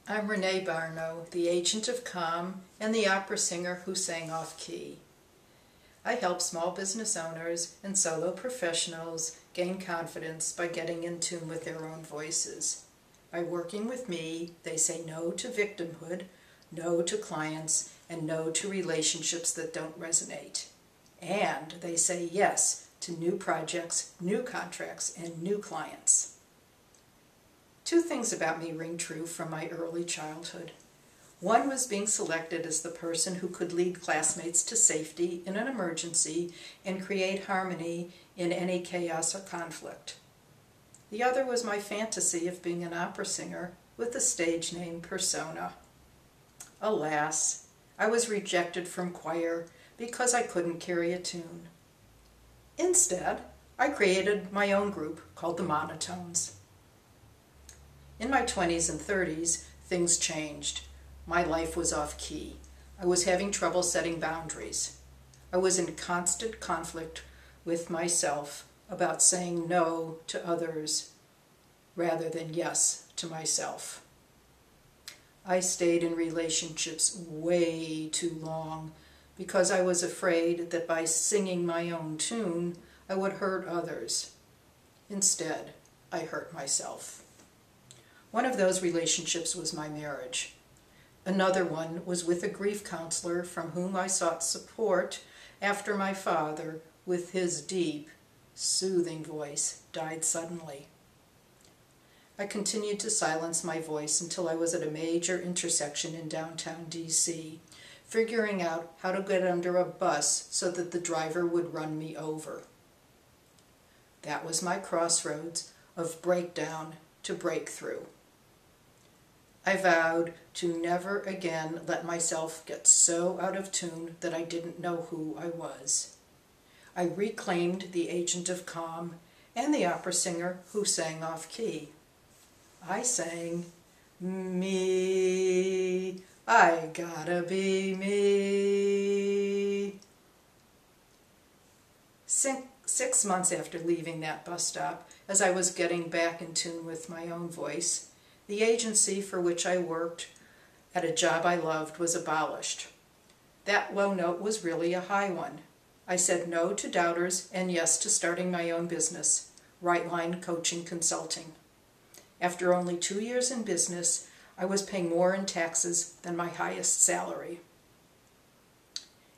I'm Renee Barno, the agent of calm and the opera singer who sang off-key. I help small business owners and solo professionals gain confidence by getting in tune with their own voices. By working with me, they say no to victimhood, no to clients, and no to relationships that don't resonate. And they say yes to new projects, new contracts, and new clients. Two things about me ring true from my early childhood. One was being selected as the person who could lead classmates to safety in an emergency and create harmony in any chaos or conflict. The other was my fantasy of being an opera singer with the stage name persona. Alas, I was rejected from choir because I couldn't carry a tune. Instead, I created my own group called the Monotones. In my 20s and 30s, things changed. My life was off-key. I was having trouble setting boundaries. I was in constant conflict with myself about saying no to others rather than yes to myself. I stayed in relationships way too long because I was afraid that by singing my own tune, I would hurt others. Instead, I hurt myself. One of those relationships was my marriage. Another one was with a grief counselor from whom I sought support after my father, with his deep, soothing voice, died suddenly. I continued to silence my voice until I was at a major intersection in downtown D.C., figuring out how to get under a bus so that the driver would run me over. That was my crossroads of breakdown to breakthrough. I vowed to never again let myself get so out of tune that I didn't know who I was. I reclaimed the agent of calm and the opera singer who sang off-key. I sang, "Me, I gotta be me." 6 months after leaving that bus stop, as I was getting back in tune with my own voice, the agency for which I worked at a job I loved was abolished. That low note was really a high one. I said no to doubters and yes to starting my own business, Right Line Coaching Consulting. After only 2 years in business, I was paying more in taxes than my highest salary.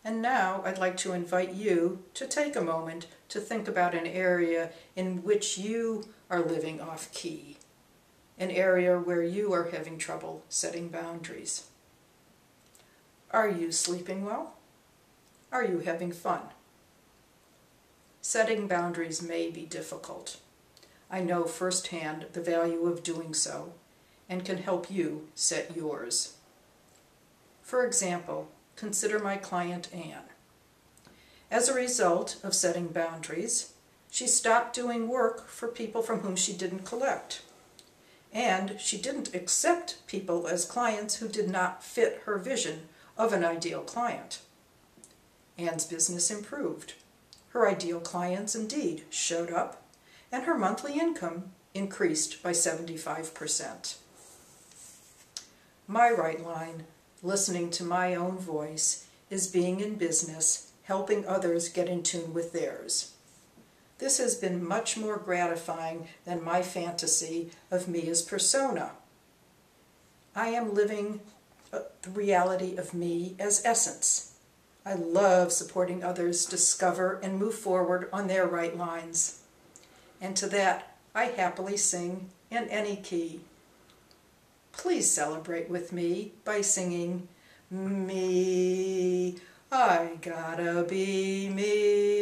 And now I'd like to invite you to take a moment to think about an area in which you are living off-key, an area where you are having trouble setting boundaries. Are you sleeping well? Are you having fun? Setting boundaries may be difficult. I know firsthand the value of doing so and can help you set yours. For example, consider my client Anne. As a result of setting boundaries, she stopped doing work for people from whom she didn't collect. And she didn't accept people as clients who did not fit her vision of an ideal client. Anne's business improved. Her ideal clients indeed showed up, and her monthly income increased by 75%. My right line, listening to my own voice, is being in business, helping others get in tune with theirs. This has been much more gratifying than my fantasy of me as persona. I am living the reality of me as essence. I love supporting others discover and move forward on their right lines. And to that, I happily sing in any key. Please celebrate with me by singing, "Me, I gotta be me."